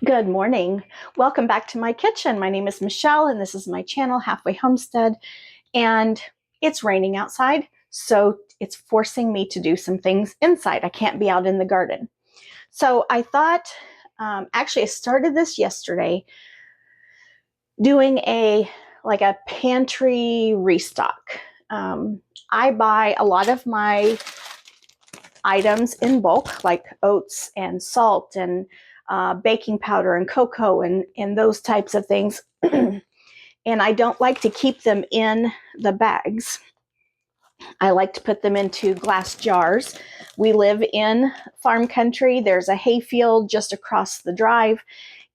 Good morning. Welcome back to my kitchen. My name is Michelle and this is my channel, Halfway Homestead. And it's raining outside, so it's forcing me to do some things inside. I can't be out in the garden. So I thought, actually I started this yesterday, doing a pantry restock. I buy a lot of my items in bulk, like oats and salt and baking powder and cocoa and those types of things. And I don't like to keep them in the bags. I like to put them into glass jars. We live in farm country. There's a hayfield just across the drive,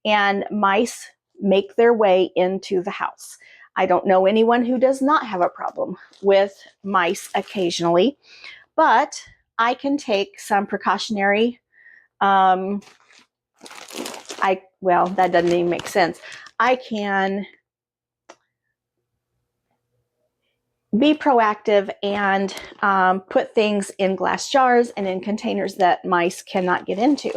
and mice make their way into the house. I don't know anyone who does not have a problem with mice occasionally, but I can take some precautionary, that doesn't even make sense. I can be proactive and put things in glass jars and in containers that mice cannot get into.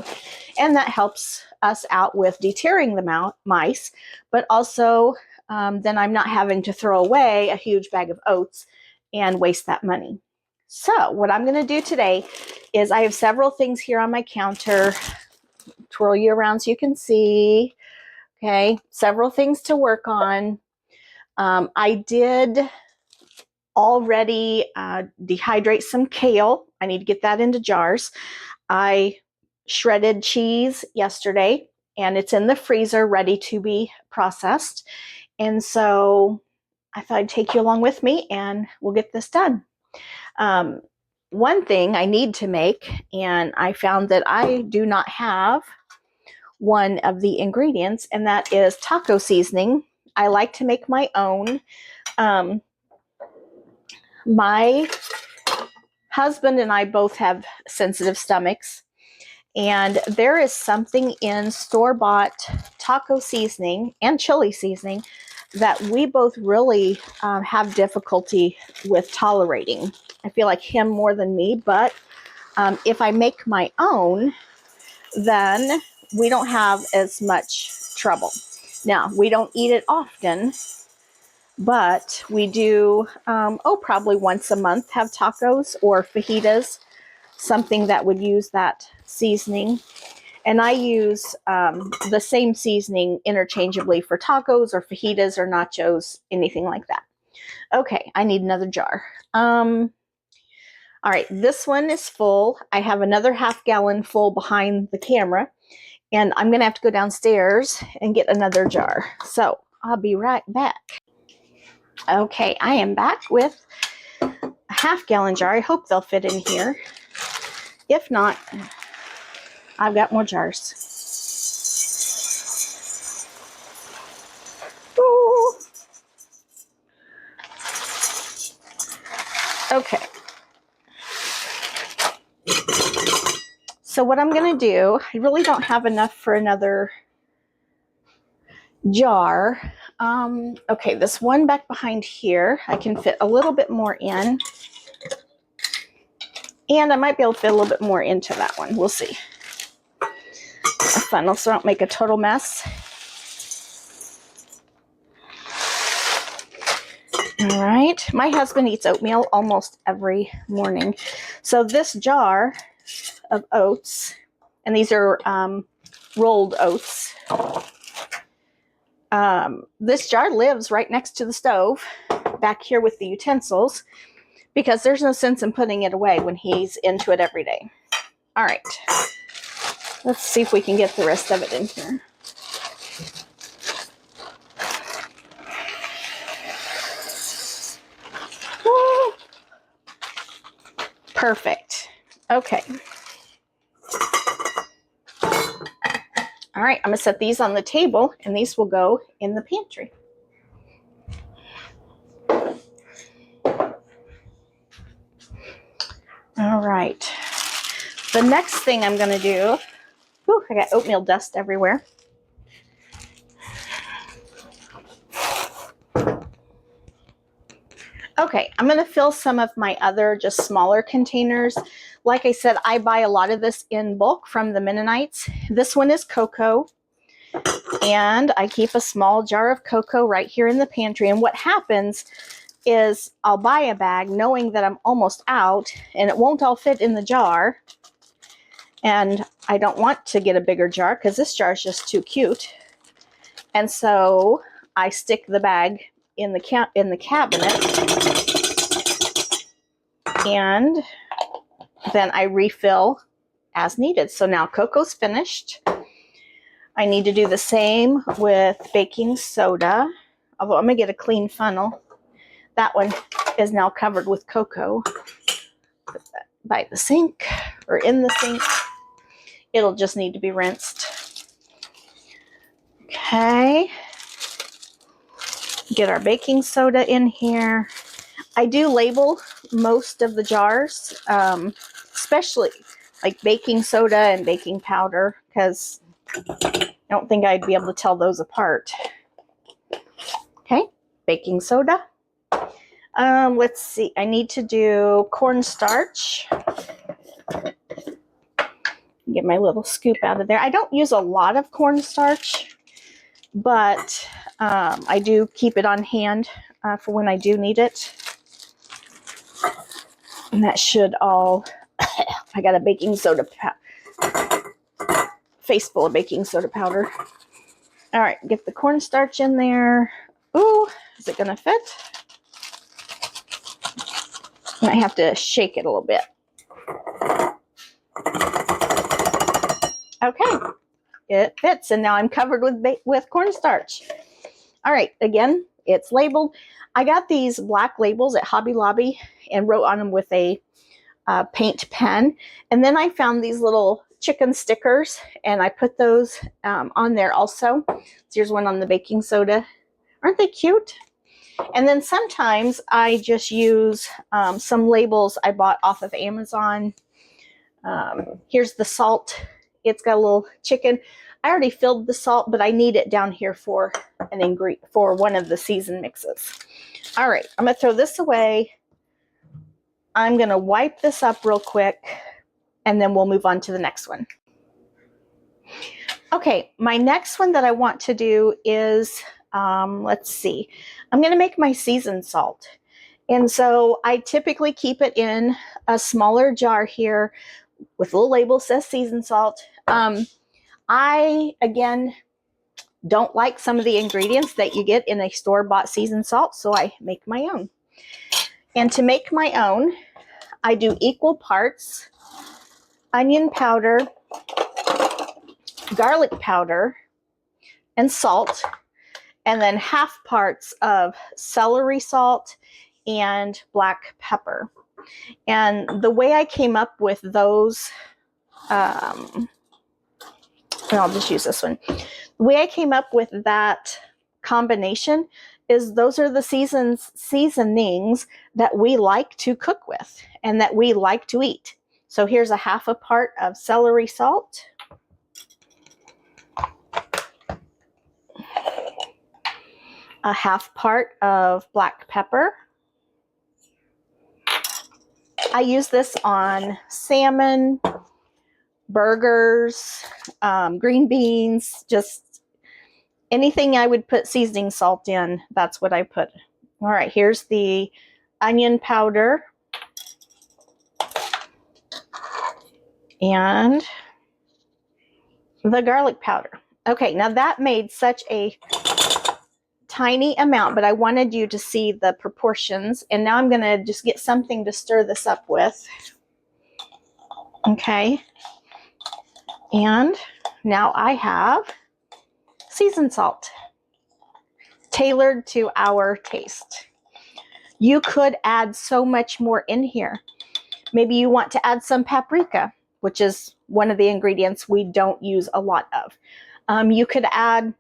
And that helps us out with deterring the mice, but also then I'm not having to throw away a huge bag of oats and waste that money. So what I'm going to do today is I have several things here on my counter. Twirl you around so you can see. Okay, several things to work on. I did already dehydrate some kale. I need to get that into jars. I shredded cheese yesterday and it's in the freezer ready to be processed. And so I thought I'd take you along with me and we'll get this done. One thing I need to make, and I found that I do not have one of the ingredients, and that is taco seasoning. I like to make my own. My husband and I both have sensitive stomachs, and there is something in store-bought taco seasoning and chili seasoning that we both really have difficulty with tolerating. I feel like him more than me, but if I make my own, then we don't have as much trouble. Now, we don't eat it often, but we do, probably once a month have tacos or fajitas, something that would use that seasoning. And I use the same seasoning interchangeably for tacos or fajitas or nachos, anything like that. Okay, I need another jar. All right, this one is full. I have another half-gallon full behind the camera, and I'm gonna have to go downstairs and get another jar. So I'll be right back. Okay, I am back with a half-gallon jar. I hope they'll fit in here. If not, I've got more jars. Ooh. Okay. So what I'm going to do, I really don't have enough for another jar. Okay, this one back behind here, I can fit a little bit more in. And I might be able to fit a little bit more into that one. We'll see. A funnel so I don't make a total mess. All right. My husband eats oatmeal almost every morning. So this jar of oats, and these are rolled oats. This jar lives right next to the stove back here with the utensils because there's no sense in putting it away when he's into it every day. All right. Let's see if we can get the rest of it in here. Woo! Perfect. Okay. All right, I'm going to set these on the table, and these will go in the pantry. All right. The next thing I'm going to do, I got oatmeal dust everywhere. Okay, I'm going to fill some of my other just smaller containers. Like I said, I buy a lot of this in bulk from the Mennonites. This one is cocoa. And I keep a small jar of cocoa right here in the pantry. And what happens is I'll buy a bag knowing that I'm almost out and it won't all fit in the jar. And I don't want to get a bigger jar because this jar is just too cute. And so I stick the bag in the cabinet, and then I refill as needed. So now cocoa's finished. I need to do the same with baking soda, although I'm going to get a clean funnel. That one is now covered with cocoa. Put that by the sink or in the sink. It'll just need to be rinsed. Okay. Get our baking soda in here. I do label most of the jars, especially like baking soda and baking powder, because I don't think I'd be able to tell those apart. Okay, baking soda. Let's see, I need to do cornstarch. Get my little scoop out of there. I don't use a lot of cornstarch, but I do keep it on hand for when I do need it. And that should all, I got a baking soda face full of baking soda powder. All right, get the cornstarch in there. Ooh, is it gonna fit? I might have to shake it a little bit. Okay, it fits, and now I'm covered with cornstarch. All right, again, it's labeled. I got these black labels at Hobby Lobby and wrote on them with a paint pen. And then I found these little chicken stickers, and I put those on there also. So here's one on the baking soda. Aren't they cute? And then sometimes I just use some labels I bought off of Amazon. Here's the salt. It's got a little chicken. I already filled the salt, but I need it down here for an ingredient for one of the season mixes. All right, I'm gonna throw this away. I'm gonna wipe this up real quick, and then we'll move on to the next one. Okay, my next one that I want to do is, let's see, I'm gonna make my seasoned salt. And so I typically keep it in a smaller jar here with a little label that says seasoned salt. I, again, don't like some of the ingredients that you get in a store-bought seasoned salt, so I make my own. And to make my own, I do equal parts onion powder, garlic powder, and salt, and then half parts of celery salt and black pepper. And the way I came up with those, and I'll just use this one. The way I came up with that combination is those are the seasonings that we like to cook with and that we like to eat. So here's a half a part of celery salt. A half part of black pepper. I use this on salmon, burgers, green beans, just anything I would put seasoning salt in, that's what I put. All right, here's the onion powder. And the garlic powder. Okay, now that made such a tiny amount, but I wanted you to see the proportions. And now I'm going to just get something to stir this up with. Okay. And now I have seasoned salt, tailored to our taste. You could add so much more in here. Maybe you want to add some paprika, which is one of the ingredients we don't use a lot of. You could add,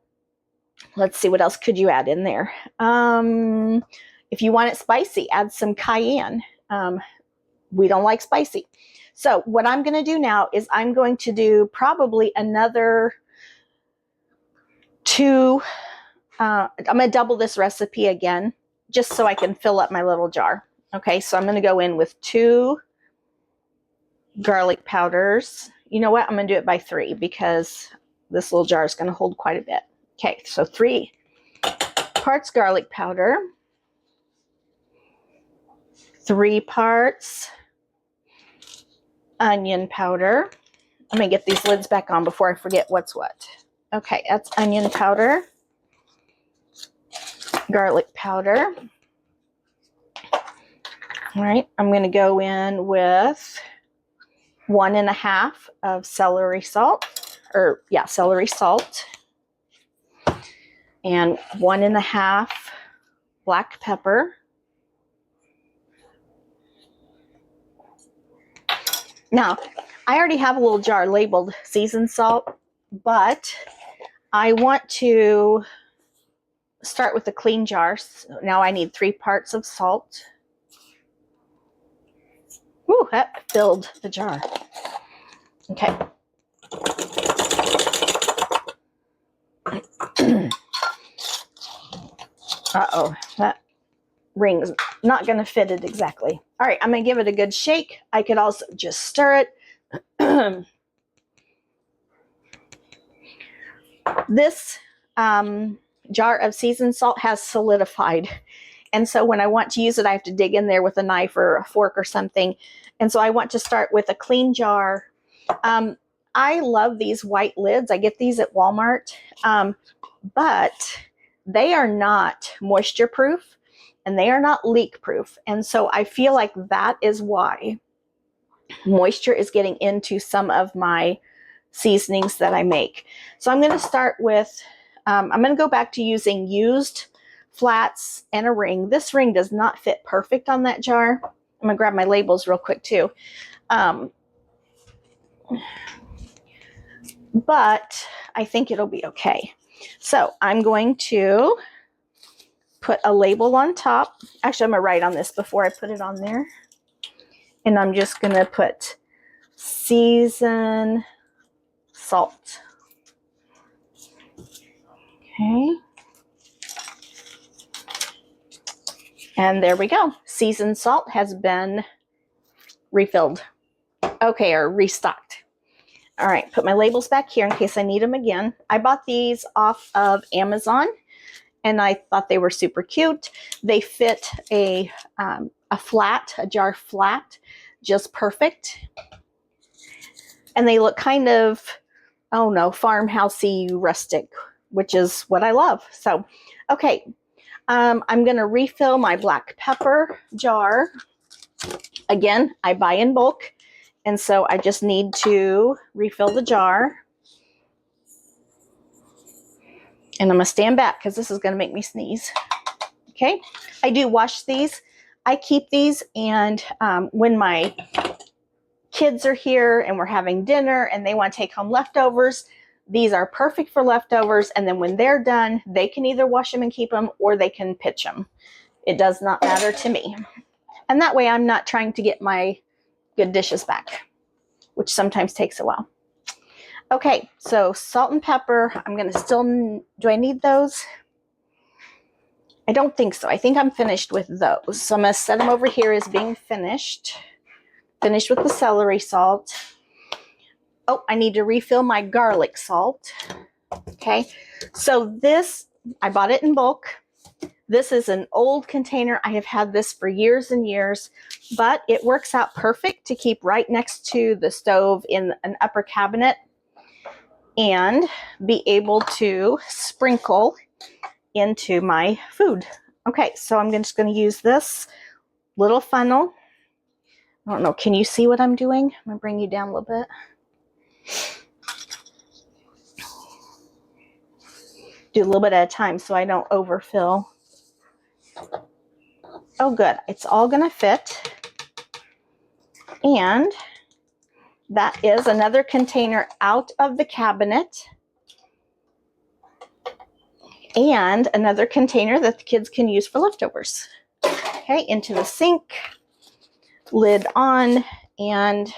let's see, what else could you add in there? If you want it spicy, add some cayenne. We don't like spicy. So what I'm going to do now is I'm going to do probably another two. I'm going to double this recipe again, just so I can fill up my little jar. Okay, so I'm going to go in with 2 garlic powders. You know what? I'm going to do it by 3 because this little jar is going to hold quite a bit. Okay, so 3 parts garlic powder, 3 parts onion powder. I'm going to get these lids back on before I forget what's what. Okay, that's onion powder, garlic powder. All right, I'm going to go in with 1 1/2 of celery salt, celery salt, and 1 1/2 black pepper. Now, I already have a little jar labeled seasoned salt, but I want to start with a clean jar. So now I need 3 parts of salt. Ooh, that filled the jar. Okay. Uh-oh, that ring's not going to fit it exactly. All right, I'm going to give it a good shake. I could also just stir it. This jar of seasoned salt has solidified. And so when I want to use it, I have to dig in there with a knife or a fork or something. And so I want to start with a clean jar. I love these white lids. I get these at Walmart, but they are not moisture proof and they are not leak proof. And so I feel like that is why moisture is getting into some of my seasonings that I make. So I'm going to start with, I'm going to go back to using used flats and a ring. This ring does not fit perfect on that jar. I'm going to grab my labels real quick too. But I think it'll be okay. So I'm going to put a label on top. Actually, I'm going to write on this before I put it on there. And I'm just going to put seasoned salt. Okay. And there we go. Seasoned salt has been refilled. Okay, or restocked. All right, put my labels back here in case I need them again. I bought these off of Amazon, and I thought they were super cute. They fit a jar flat, just perfect. And they look kind of, oh no, farmhousey, rustic, which is what I love. So, okay, I'm going to refill my black pepper jar. Again, I buy in bulk. And so I just need to refill the jar. And I'm going to stand back because this is going to make me sneeze. Okay. I do wash these. I keep these. And when my kids are here and we're having dinner and they want to take home leftovers, these are perfect for leftovers. And then when they're done, they can either wash them and keep them or they can pitch them. It does not matter to me. And that way I'm not trying to get my good dishes back, which sometimes takes a while. Okay, so salt and pepper. I'm going to still, do I need those? I don't think so. I think I'm finished with those. So I'm going to set them over here as being finished. Finished with the celery salt. Oh, I need to refill my garlic salt. Okay, so this, I bought it in bulk. This is an old container. I have had this for years and years, but it works out perfect to keep right next to the stove in an upper cabinet and be able to sprinkle into my food. Okay, so I'm just going to use this little funnel. I don't know, can you see what I'm doing? I'm going to bring you down a little bit. Do a little bit at a time so I don't overfill. Oh, good. It's all going to fit. And that is another container out of the cabinet. And another container that the kids can use for leftovers. Okay, into the sink. Lid on. And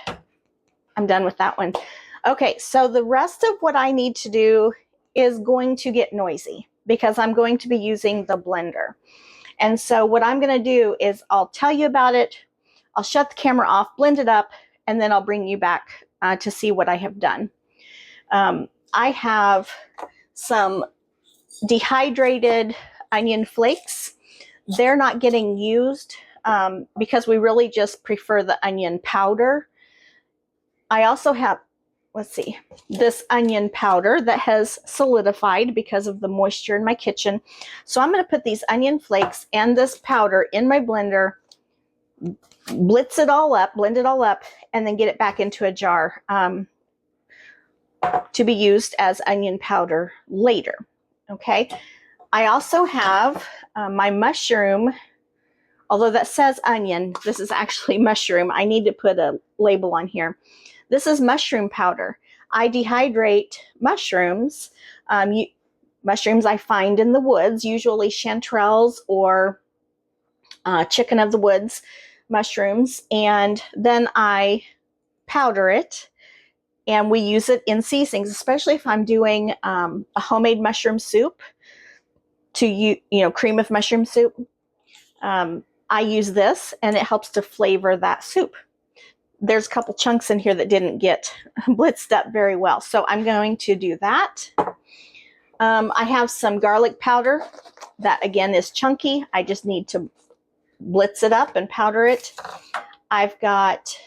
I'm done with that one. Okay, so the rest of what I need to do is going to get noisy because I'm going to be using the blender. And so what I'm going to do is I'll tell you about it. I'll shut the camera off, blend it up, and then I'll bring you back to see what I have done. I have some dehydrated onion flakes. They're not getting used because we really just prefer the onion powder. I also have, let's see, this onion powder that has solidified because of the moisture in my kitchen. So I'm going to put these onion flakes and this powder in my blender, blend it all up, and then get it back into a jar to be used as onion powder later. Okay. I also have my mushroom, although that says onion, this is actually mushroom. I need to put a label on here. This is mushroom powder. I dehydrate mushrooms. Mushrooms I find in the woods, usually chanterelles or chicken of the woods mushrooms, and then I powder it, and we use it in seasonings, especially if I'm doing a homemade mushroom soup, cream of mushroom soup. I use this, and it helps to flavor that soup. There's a couple chunks in here that didn't get blitzed up very well, so I'm going to do that. I have some garlic powder that, again, is chunky. I just need to blitz it up and powder it. I've got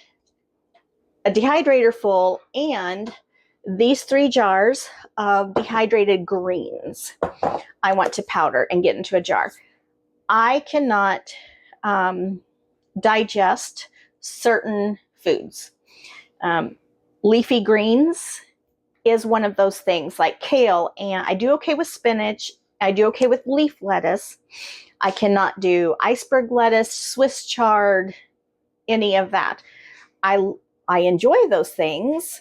a dehydrator full and these 3 jars of dehydrated greens I want to powder and get into a jar. I cannot digest certain foods. Leafy greens is one of those things, like kale, and I do okay with spinach. I do okay with leaf lettuce. I cannot do iceberg lettuce, Swiss chard, any of that. I enjoy those things.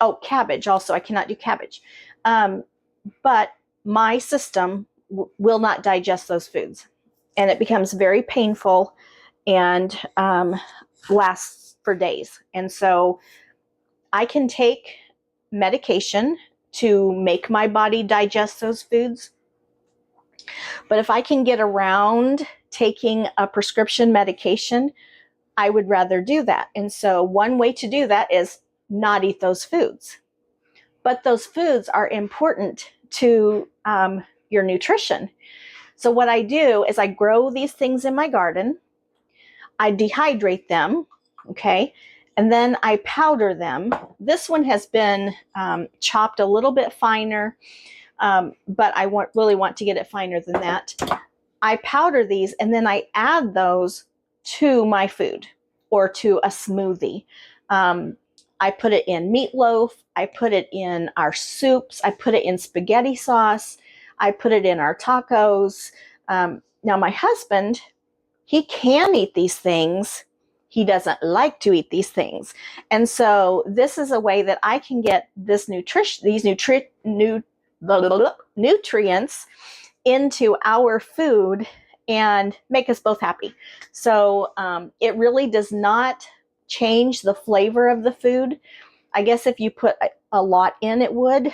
Oh, cabbage also. I cannot do cabbage. But my system will not digest those foods. And it becomes very painful and lasts for days. And so I can take medication to make my body digest those foods. But if I can get around taking a prescription medication, I would rather do that. And so one way to do that is not eat those foods. But those foods are important to your nutrition. So what I do is I grow these things in my garden. I dehydrate them, okay? And then I powder them. This one has been chopped a little bit finer, but I really want to get it finer than that. I powder these and then I add those to my food or to a smoothie. I put it in meatloaf. I put it in our soups. I put it in spaghetti sauce. I put it in our tacos. Now my husband, he can eat these things. He doesn't like to eat these things. And so this is a way that I can get this nutrients into our food and make us both happy. So it really does not change the flavor of the food. I guess if you put a lot in, it would.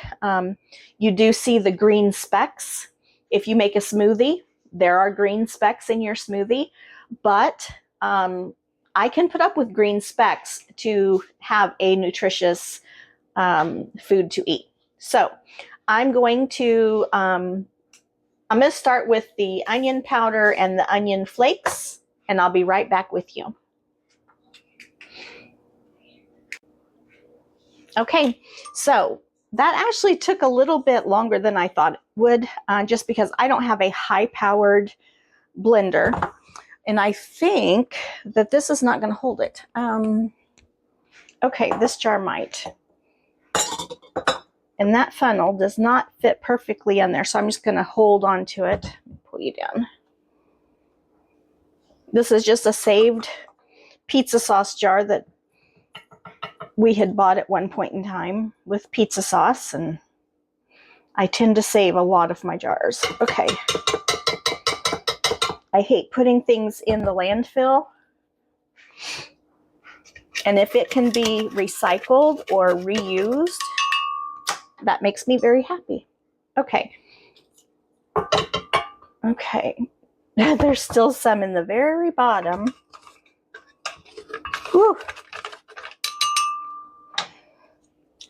You do see the green specks. If you make a smoothie, there are green specks in your smoothie, but I can put up with green specks to have a nutritious food to eat. So I'm going to start with the onion powder and the onion flakes, and I'll be right back with you. Okay, so that actually took a little bit longer than I thought it would, just because I don't have a high-powered blender, and I think that this is not going to hold it. Okay, this jar might. And that funnel does not fit perfectly in there, so I'm just going to hold on to it. Pull you down. This is just a saved pizza sauce jar that we had bought at one point in time with pizza sauce, and I tend to save a lot of my jars. Okay. I hate putting things in the landfill. And if it can be recycled or reused, that makes me very happy. Okay. Okay. There's still some in the very bottom. Whew.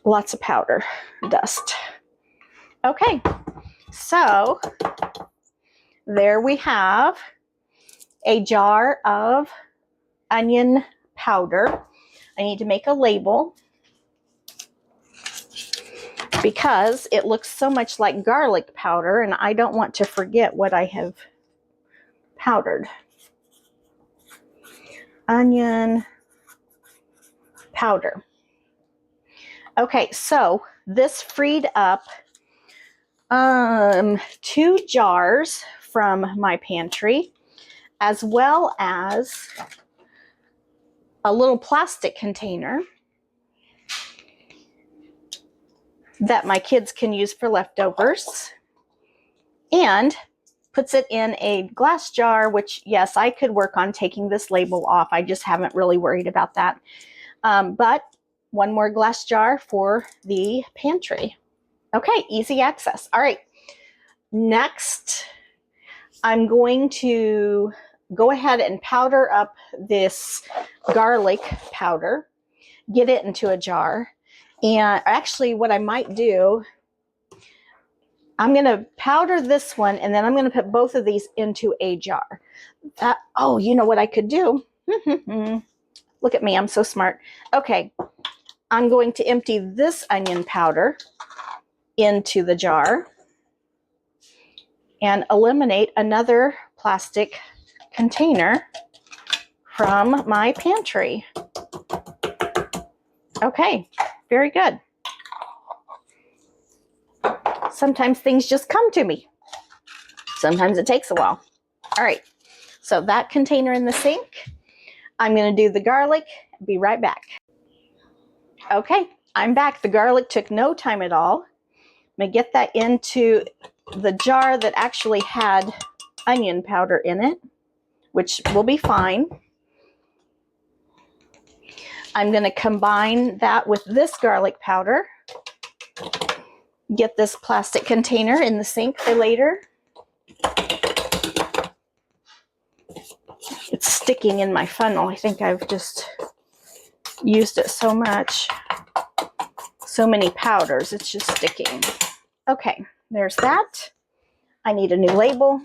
Lots of powder. dust. Okay, so there we have a jar of onion powder. I need to make a label because it looks so much like garlic powder, and I don't want to forget what I have powdered. Onion powder. Okay, so this freed up 2 jars from my pantry, as well as a little plastic container that my kids can use for leftovers, and puts it in a glass jar, which, yes, I could work on taking this label off. I just haven't really worried about that. But 1 more glass jar for the pantry. Okay, easy access. All right, next, I'm going to go ahead and powder up this garlic powder, get it into a jar. And actually what I might do, I'm going to powder this one, and then I'm going to put both of these into a jar. Oh, you know what I could do? Look at me, I'm so smart. Okay, I'm going to empty this onion powder into the jar and eliminate another plastic container from my pantry. Okay, very good. Sometimes things just come to me. Sometimes it takes a while. All right, so that container in the sink. I'm going to do the garlic. Be right back. Okay, I'm back. The garlic took no time at all. I'm going to get that into the jar that actually had onion powder in it, which will be fine. I'm going to combine that with this garlic powder. Get this plastic container in the sink for later. It's sticking in my funnel. I think I've just used it so much. So many powders, it's just sticking. Okay, there's that. I need a new label.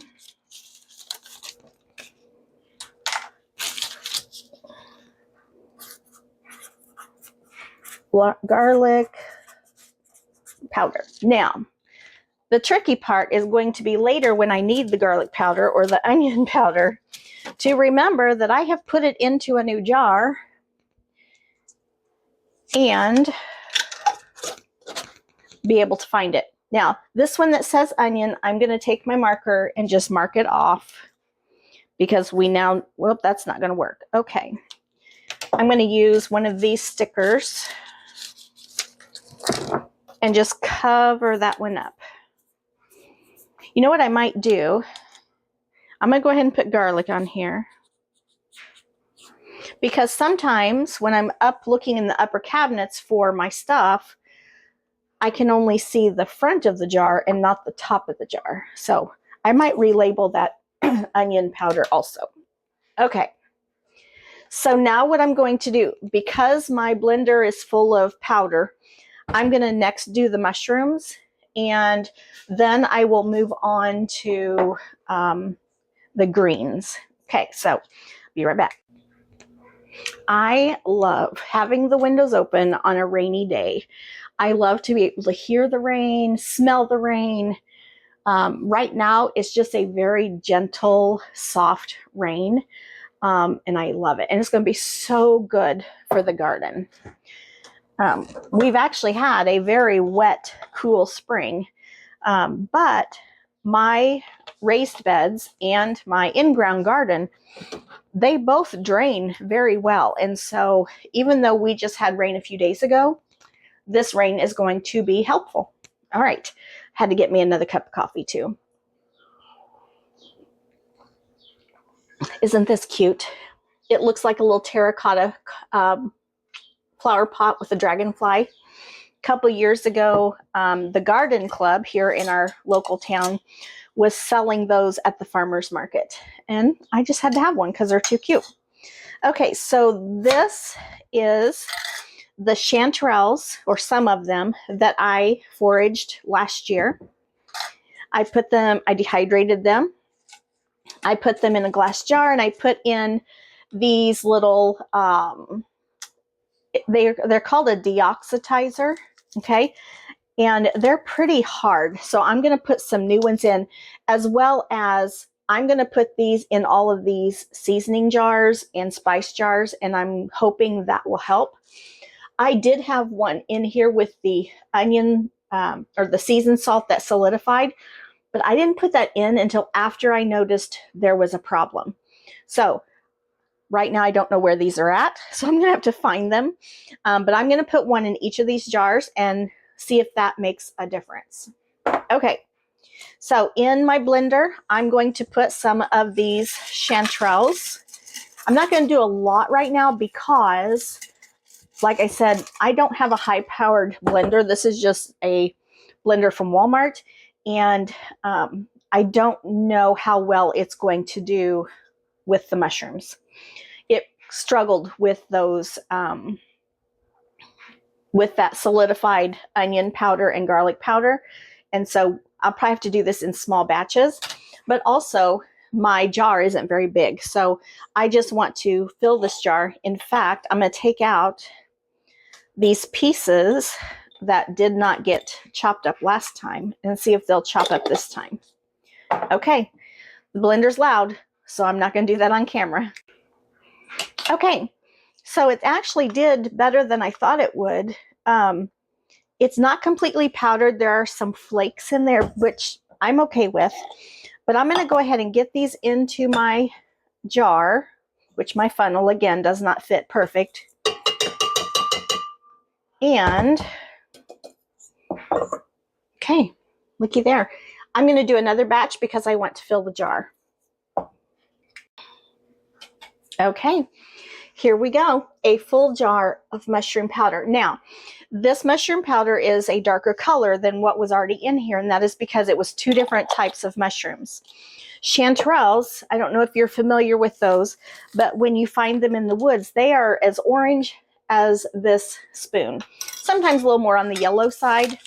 Garlic powder. Now, the tricky part is going to be later when I need the garlic powder or the onion powder to remember that I have put it into a new jar and be able to find it. Now, this one that says onion, I'm going to take my marker and just mark it off because we now, well, that's not going to work. Okay. I'm going to use one of these stickers and just cover that one up. You know what I might do? I'm going to go ahead and put garlic on here, because sometimes when I'm up looking in the upper cabinets for my stuff, I can only see the front of the jar and not the top of the jar. So I might relabel that onion powder also. Okay. So now what I'm going to do, because my blender is full of powder, I'm going to next do the mushrooms, and then I will move on to the greens. Okay, so be right back. I love having the windows open on a rainy day. I love to be able to hear the rain, smell the rain. Right now, it's just a very gentle, soft rain, and I love it. And it's going to be so good for the garden. We've actually had a very wet, cool spring, but my raised beds and my in-ground garden, they both drain very well. And so even though we just had rain a few days ago, this rain is going to be helpful. All right, had to get me another cup of coffee too. Isn't this cute? It looks like a little terracotta flower pot with a dragonfly. A couple years ago, the garden club here in our local town was selling those at the farmer's market, and I just had to have one because they're too cute. Okay, so this is the chanterelles, or some of them, that I foraged last year. I dehydrated them. I put them in a glass jar, and I put in these little, they're called a deoxitizer, okay? And they're pretty hard. So I'm going to put some new ones in, as well as I'm going to put these in all of these seasoning jars and spice jars, and I'm hoping that will help. I did have one in here with the onion or the seasoned salt that solidified, but I didn't put that in until after I noticed there was a problem. So right now I don't know where these are at, so I'm going to have to find them. But I'm going to put one in each of these jars and see if that makes a difference. Okay, so in my blender, I'm going to put some of these chanterelles. I'm not going to do a lot right now because, like I said, I don't have a high-powered blender. This is just a blender from Walmart, and I don't know how well it's going to do with the mushrooms. It struggled with those, with that solidified onion powder and garlic powder. And so I'll probably have to do this in small batches, but also my jar isn't very big. So I just want to fill this jar. In fact, I'm going to take out these pieces that did not get chopped up last time and see if they'll chop up this time. Okay, the blender's loud, so I'm not going to do that on camera. Okay, so it actually did better than I thought it would. It's not completely powdered. There are some flakes in there, which I'm okay with. But I'm going to go ahead and get these into my jar, which my funnel, again, does not fit perfect. And, okay, looky there. I'm going to do another batch because I want to fill the jar. Okay, here we go. A full jar of mushroom powder. Now, this mushroom powder is a darker color than what was already in here, and that is because it was two different types of mushrooms. Chanterelles, I don't know if you're familiar with those, but when you find them in the woods, they are as orange as this spoon. Sometimes a little more on the yellow side,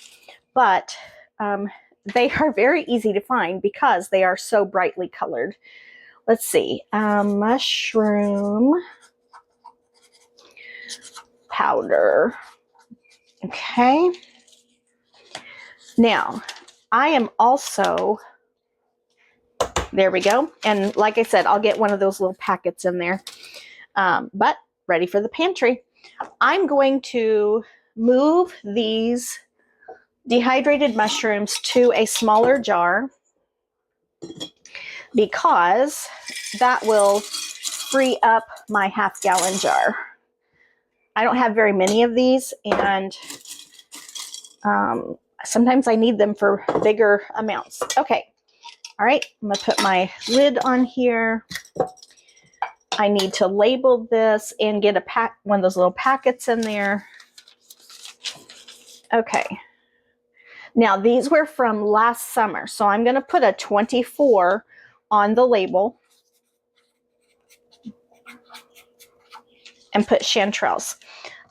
but they are very easy to find because they are so brightly colored. Let's see, mushroom powder. Okay. Now, I am also, there we go. And like I said, I'll get one of those little packets in there. But ready for the pantry. I'm going to move these dehydrated mushrooms to a smaller jar because that will free up my half-gallon jar. I don't have very many of these, and sometimes I need them for bigger amounts. Okay, all right, I'm gonna put my lid on here. I need to label this and get one of those little packets in there. Okay, now these were from last summer, so I'm gonna put a 24 on the label and put chanterelles.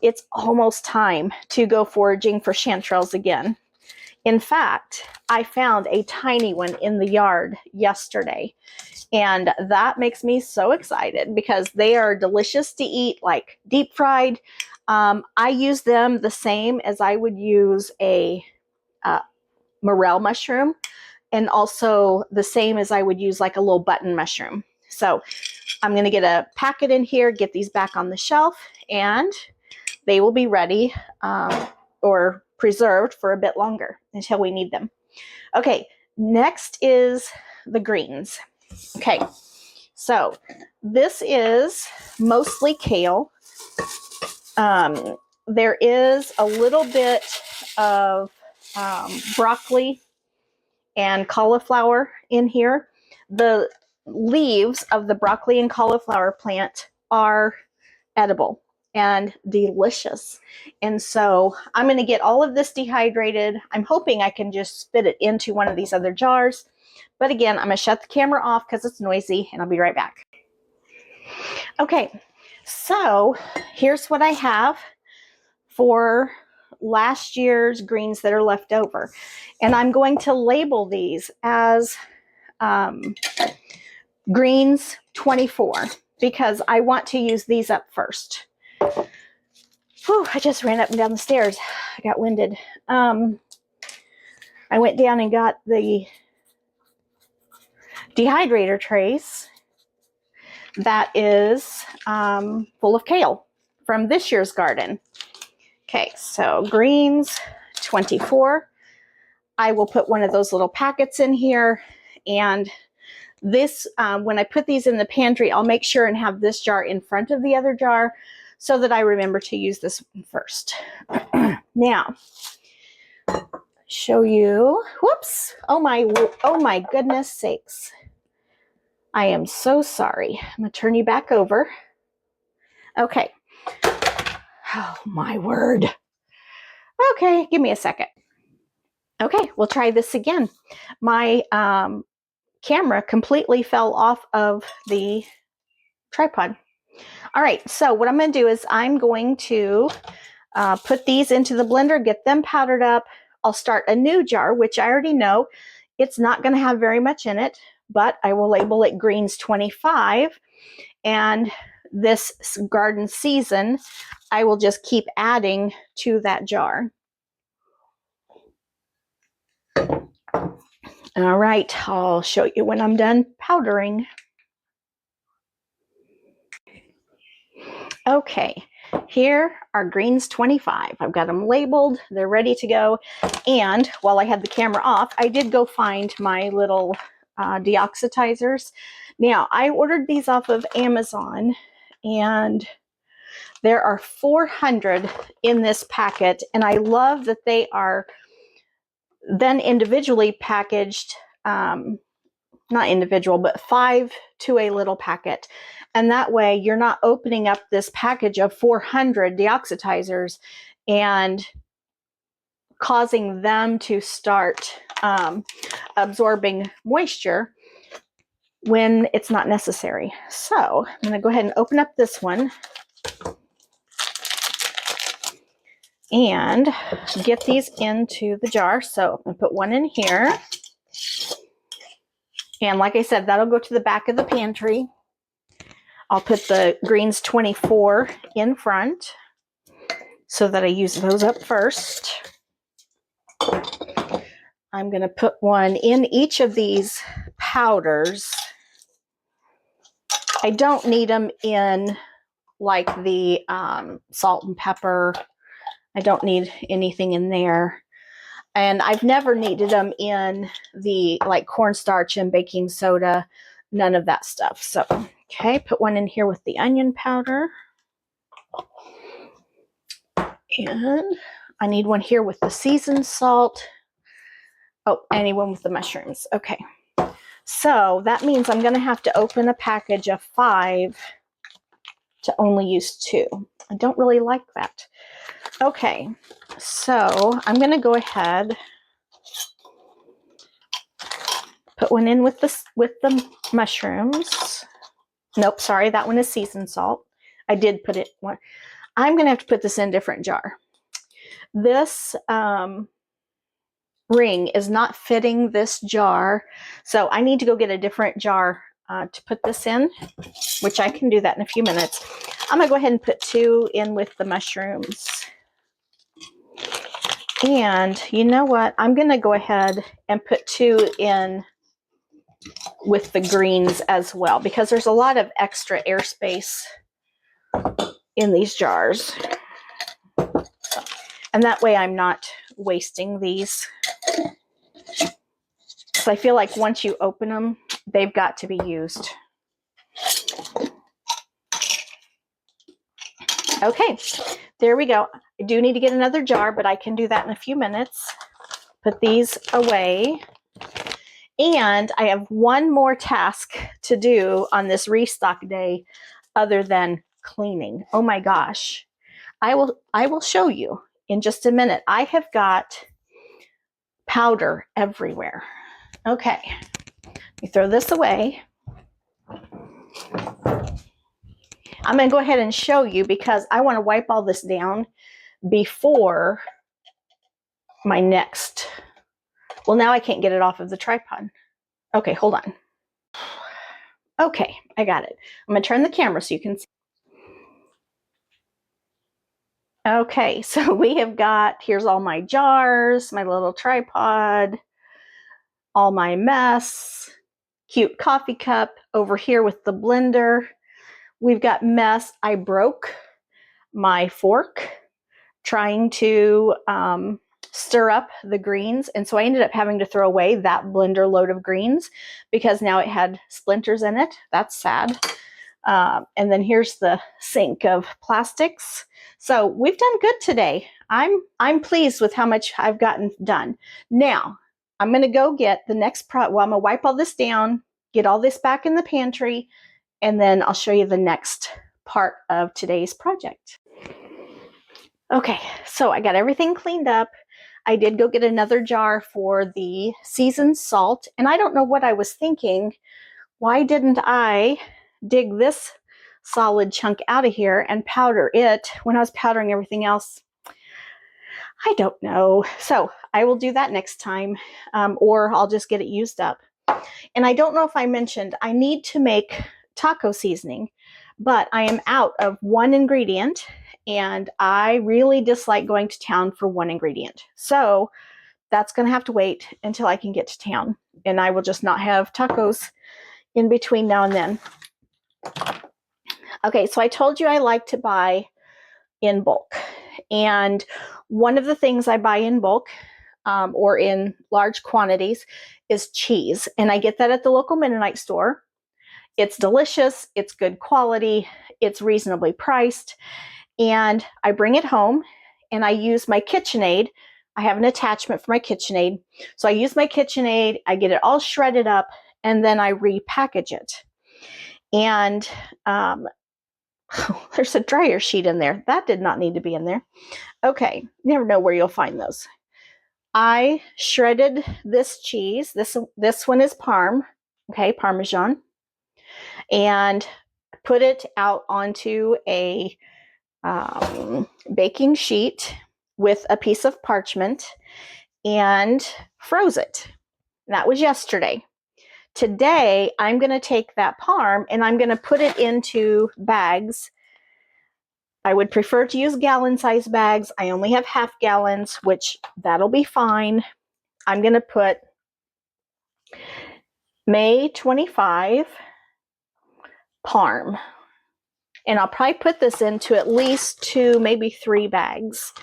It's almost time to go foraging for chanterelles again. In fact, I found a tiny one in the yard yesterday, and that makes me so excited because they are delicious to eat, like deep fried. I use them the same as I would use a morel mushroom, and also the same as I would use like a little button mushroom. So I'm going to get a packet in here, get these back on the shelf, and they will be ready or preserved for a bit longer until we need them. Okay, next is the greens. Okay, so this is mostly kale. There is a little bit of broccoli and cauliflower in here. The leaves of the broccoli and cauliflower plant are edible and delicious. And so I'm going to get all of this dehydrated. I'm hoping I can just spit it into one of these other jars. But again, I'm going to shut the camera off because it's noisy, and I'll be right back. Okay, so here's what I have for last year's greens that are left over. And I'm going to label these as greens 24 because I want to use these up first. Whew, I just ran up and down the stairs. I got winded. I went down and got the dehydrator trays that is full of kale from this year's garden. Okay, so greens 24. I will put one of those little packets in here, and this, when I put these in the pantry, I'll make sure and have this jar in front of the other jar so that I remember to use this one first. Now, show you, whoops, oh my goodness sakes. I am so sorry. I'm gonna turn you back over. Okay. Oh my word. Okay, give me a second. Okay, we'll try this again. My camera completely fell off of the tripod. All right, so what I'm going to do is I'm going to put these into the blender, get them powdered up. I'll start a new jar, which I already know it's not going to have very much in it, but I will label it greens 25. And this garden season, I will just keep adding to that jar. All right, I'll show you when I'm done powdering. Okay, here are greens 25. I've got them labeled, they're ready to go. And while I had the camera off, I did go find my little deoxitizers. Now, I ordered these off of Amazon, and there are 400 in this packet, and I love that they are then individually packaged, not individual, but 5 to a little packet. And that way you're not opening up this package of 400 deoxitizers and causing them to start absorbing moisture when it's not necessary. So I'm going to go ahead and open up this one and get these into the jar. So I'm going to put one in here. And like I said, that'll go to the back of the pantry. I'll put the greens 24 in front so that I use those up first. I'm going to put one in each of these powders. I don't need them in like the salt and pepper. I don't need anything in there. And I've never needed them in the like cornstarch and baking soda, none of that stuff. So, okay, put one in here with the onion powder. And I need one here with the seasoned salt. Oh, anyone with the mushrooms. Okay. So that means I'm going to have to open a package of 5 to only use 2. I don't really like that. Okay, so I'm going to go ahead, put one in with the mushrooms. Nope, sorry, that one is seasoned salt. I did put it one. I'm going to have to put this in a different jar. This ring is not fitting this jar, so I need to go get a different jar to put this in, which I can do that in a few minutes. I'm going to go ahead and put 2 in with the mushrooms. And you know what? I'm going to go ahead and put 2 in with the greens as well, because there's a lot of extra airspace in these jars. And that way I'm not wasting these. So I feel like once you open them, they've got to be used. Okay, there we go. I do need to get another jar, but I can do that in a few minutes. Put these away. And I have one more task to do on this restock day other than cleaning. Oh my gosh. I will show you in just a minute. I have got powder everywhere. Okay, let me throw this away. I'm going to go ahead and show you because I want to wipe all this down before my next. Well, now I can't get it off of the tripod. Okay, hold on. Okay, I got it. I'm going to turn the camera so you can see. Okay, so we have got, here's all my jars, my little tripod, all my mess, cute coffee cup over here with the blender. We've got mess. I broke my fork trying to stir up the greens, and so I ended up having to throw away that blender load of greens because now it had splinters in it. That's sad. And then here's the sink of plastics. So we've done good today. I'm pleased with how much I've gotten done. Now I'm going to go get the next I'm going to wipe all this down, get all this back in the pantry, and then I'll show you the next part of today's project. Okay, so I got everything cleaned up. I did go get another jar for the seasoned salt, and I don't know what I was thinking. Why didn't I dig this solid chunk out of here and powder it when I was powdering everything else? I don't know. So I will do that next time, or I'll just get it used up. And I don't know if I mentioned, I need to make taco seasoning, but I am out of one ingredient, and I really dislike going to town for one ingredient. So that's going to have to wait until I can get to town, and I will just not have tacos in between now and then. Okay, so I told you I like to buy in bulk. And one of the things I buy in bulk or in large quantities is cheese. And I get that at the local Mennonite store. It's delicious, it's good quality, it's reasonably priced. And I bring it home and I use my KitchenAid. I have an attachment for my KitchenAid. So I use my KitchenAid, I get it all shredded up, and then I repackage it. And there's a dryer sheet in there. That did not need to be in there. Okay, you never know where you'll find those. I shredded this cheese. This one is Parm, okay, Parmesan, and put it out onto a baking sheet with a piece of parchment and froze it. That was yesterday. Today, I'm going to take that parm and I'm going to put it into bags. I would prefer to use gallon-sized bags. I only have half gallons, which that'll be fine. I'm going to put May 25 parm. And I'll probably put this into at least 2, maybe 3 bags.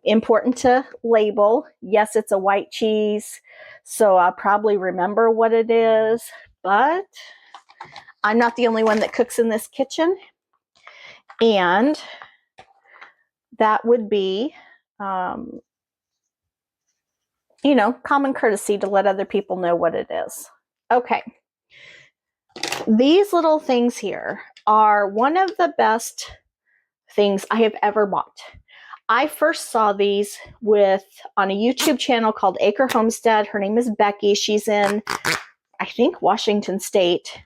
Important to label. Yes, it's a white cheese, so I'll probably remember what it is, but I'm not the only one that cooks in this kitchen. And that would be, common courtesy to let other people know what it is. Okay. These little things here are one of the best things I have ever bought. I first saw these on a YouTube channel called Acre Homestead. Her name is Becky. She's in, I think, Washington State.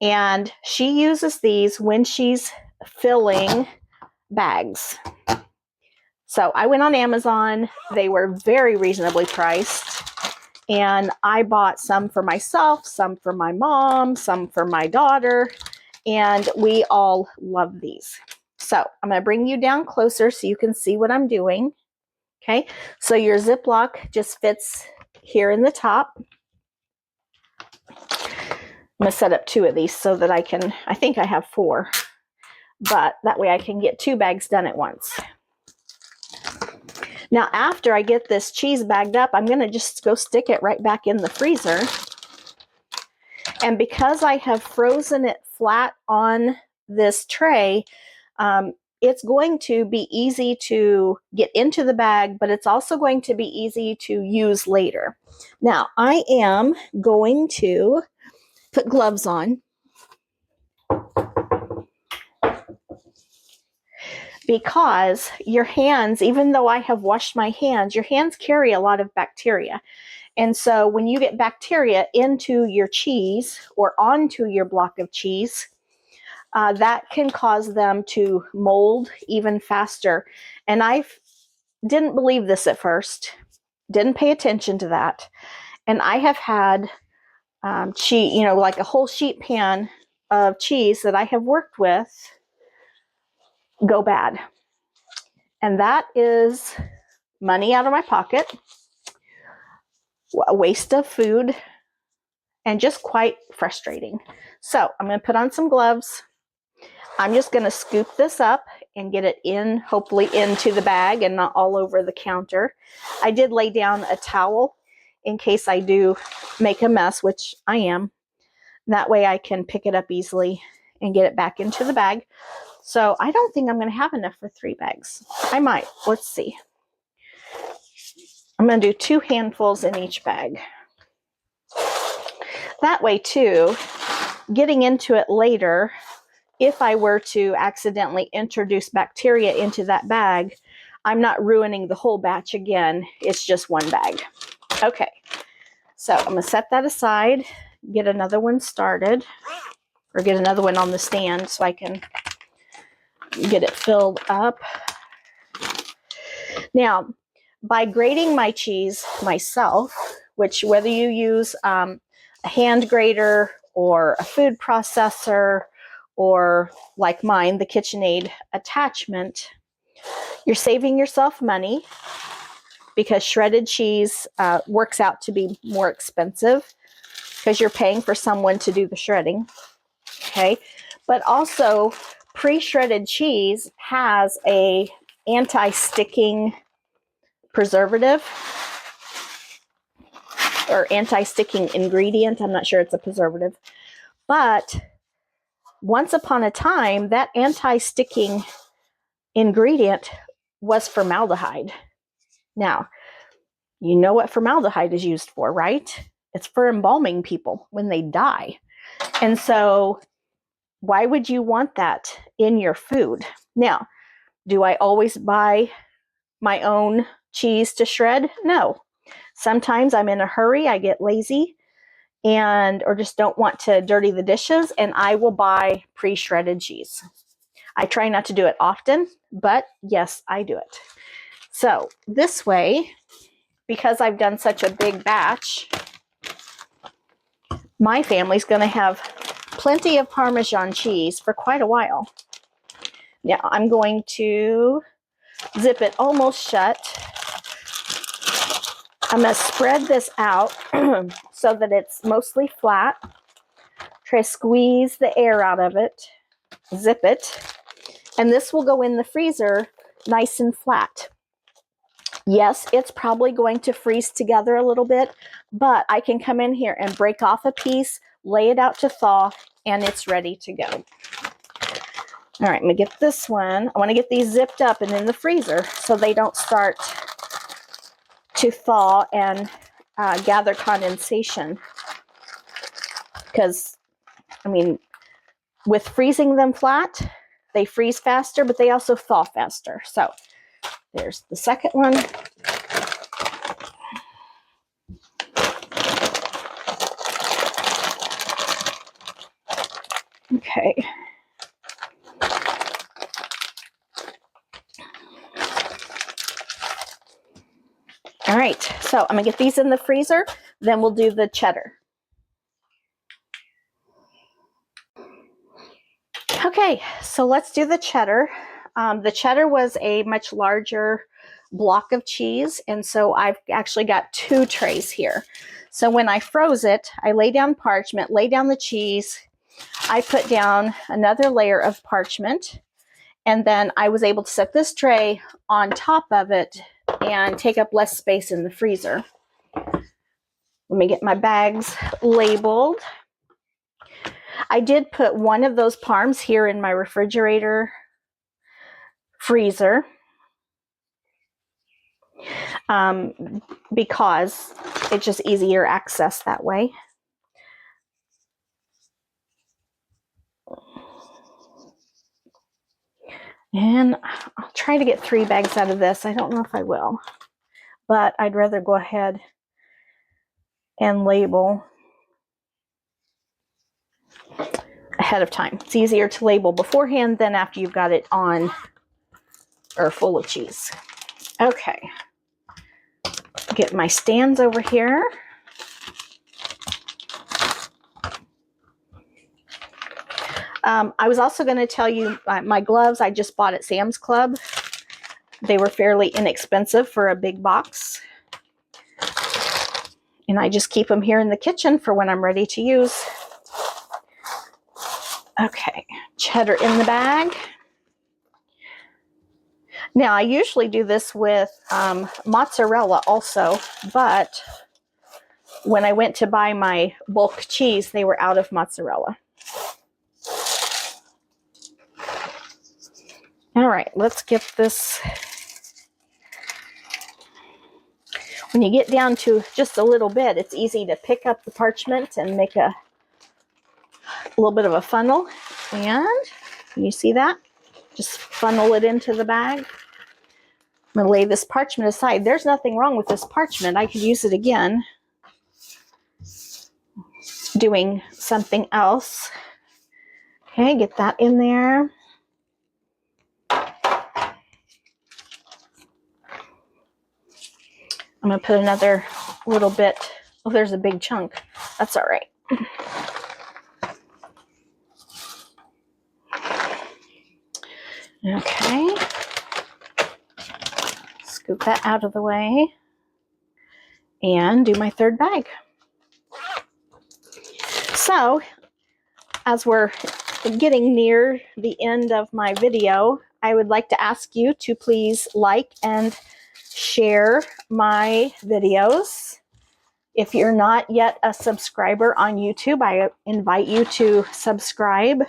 And she uses these when she's filling bags. So I went on Amazon. They were very reasonably priced. And I bought some for myself, some for my mom, some for my daughter. And we all love these. So I'm going to bring you down closer so you can see what I'm doing. Okay, so your Ziploc just fits here in the top. I'm going to set up 2 of these so that I think I have 4, but that way I can get 2 bags done at once. Now, after I get this cheese bagged up, I'm going to just go stick it right back in the freezer. And because I have frozen it flat on this tray, it's going to be easy to get into the bag, but it's also going to be easy to use later. Now, I am going to put gloves on because your hands, even though I have washed my hands, your hands carry a lot of bacteria. And so when you get bacteria into your cheese or onto your block of cheese, that can cause them to mold even faster. And I didn't believe this at first, didn't pay attention to that. And I have had cheese, like a whole sheet pan of cheese that I have worked with go bad. And that is money out of my pocket, a waste of food, and just quite frustrating. So I'm going to put on some gloves. I'm just going to scoop this up and get it in, hopefully into the bag and not all over the counter. I did lay down a towel in case I do make a mess, which I am. That way I can pick it up easily and get it back into the bag. So I don't think I'm going to have enough for 3 bags. I might. Let's see. I'm going to do 2 handfuls in each bag. That way too, getting into it later, if I were to accidentally introduce bacteria into that bag, I'm not ruining the whole batch again. It's just 1 bag. Okay, so I'm going to set that aside, get another one started, or get another one on the stand so I can get it filled up. Now, by grating my cheese myself, which whether you use a hand grater or a food processor, or like mine, the KitchenAid attachment, you're saving yourself money because shredded cheese works out to be more expensive because you're paying for someone to do the shredding. Okay, but also pre-shredded cheese has a anti-sticking preservative or anti-sticking ingredient. I'm not sure it's a preservative, but once upon a time, that anti-sticking ingredient was formaldehyde. Now, you know what formaldehyde is used for, right? It's for embalming people when they die. And so why would you want that in your food? Now, do I always buy my own cheese to shred? No. Sometimes I'm in a hurry, I get lazy, or just don't want to dirty the dishes, and I will buy pre-shredded cheese. I try not to do it often, but yes, I do it. So this way, because I've done such a big batch, my family's going to have plenty of Parmesan cheese for quite a while. Now I'm going to zip it almost shut. I'm going to spread this out so that it's mostly flat. Try to squeeze the air out of it. Zip it. And this will go in the freezer nice and flat. Yes, it's probably going to freeze together a little bit, but I can come in here and break off a piece, lay it out to thaw, and it's ready to go. All right, I'm going to get this one. I want to get these zipped up and in the freezer so they don't start to thaw and gather condensation. Because, I mean, with freezing them flat, they freeze faster, but they also thaw faster. So there's the second one. Okay. All right, so I'm gonna get these in the freezer, then we'll do the cheddar. Okay, so let's do the cheddar. The cheddar was a much larger block of cheese, and so I've actually got 2 trays here. So when I froze it, I lay down parchment, lay down the cheese, I put down another layer of parchment, and then I was able to set this tray on top of it and take up less space in the freezer. Let me get my bags labeled. I did put one of those parms here in my refrigerator freezer because it's just easier access that way. And I'll try to get 3 bags out of this. I don't know if I will, but I'd rather go ahead and label ahead of time. It's easier to label beforehand than after you've got it on or full of cheese. Okay. Get my stands over here. I was also going to tell you my gloves I just bought at Sam's Club. They were fairly inexpensive for a big box. And I just keep them here in the kitchen for when I'm ready to use. Okay, cheddar in the bag. Now, I usually do this with mozzarella also, but when I went to buy my bulk cheese, they were out of mozzarella. All right, let's get this. When you get down to just a little bit, it's easy to pick up the parchment and make a little bit of a funnel. And can you see that? Just funnel it into the bag. I'm going to lay this parchment aside. There's nothing wrong with this parchment. I could use it again doing something else. Okay, get that in there. I'm going to put another little bit. Oh, there's a big chunk. That's all right. Okay. Scoop that out of the way. And do my third bag. So, as we're getting near the end of my video, I would like to ask you to please like and share my videos. If you're not yet a subscriber on YouTube, I invite you to subscribe.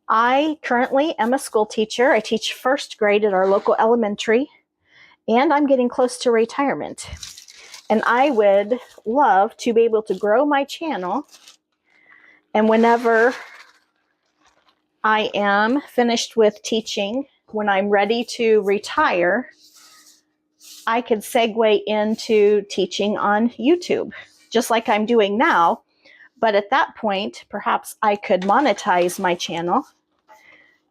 I currently am a school teacher. I teach first grade at our local elementary, and I'm getting close to retirement. And I would love to be able to grow my channel, and whenever I am finished with teaching, when I'm ready to retire, I could segue into teaching on YouTube, just like I'm doing now. But at that point, perhaps I could monetize my channel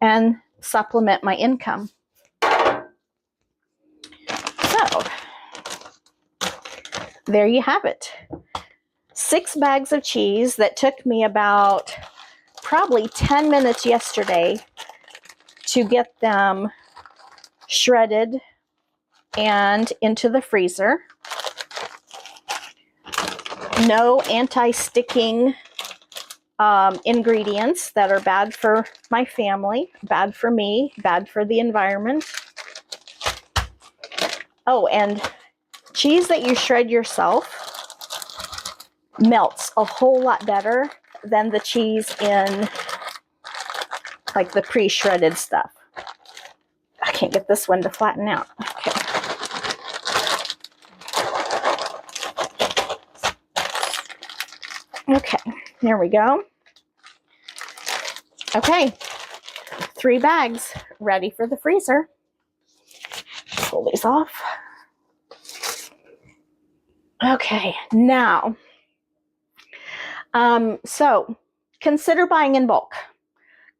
and supplement my income. So, there you have it. 6 bags of cheese that took me about probably 10 minutes yesterday to get them shredded and into the freezer. No anti-sticking ingredients that are bad for my family, bad for me, bad for the environment. Oh, and cheese that you shred yourself melts a whole lot better than the cheese in like the pre-shredded stuff. I can't get this one to flatten out. Okay. Okay, there we go. Okay, 3 bags ready for the freezer. Pull these off. Okay, now, so consider buying in bulk.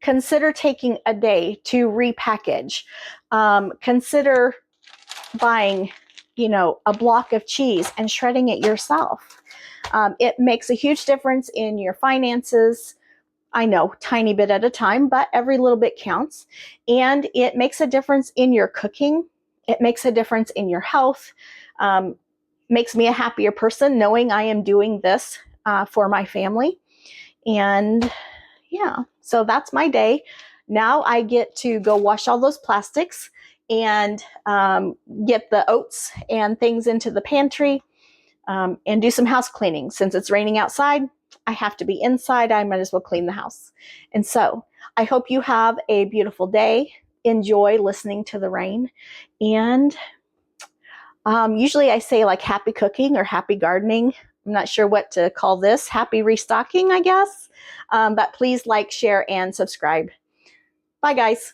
Consider taking a day to repackage. Consider buying, a block of cheese and shredding it yourself. It makes a huge difference in your finances. I know, tiny bit at a time, but every little bit counts. And it makes a difference in your cooking. It makes a difference in your health. Makes me a happier person knowing I am doing this for my family. And yeah, so that's my day. Now I get to go wash all those plastics and get the oats and things into the pantry and do some house cleaning. Since it's raining outside, I have to be inside. I might as well clean the house. And so I hope you have a beautiful day. Enjoy listening to the rain. And usually I say like happy cooking or happy gardening. I'm not sure what to call this. Happy restocking, I guess. But please like, share, and subscribe. Bye, guys.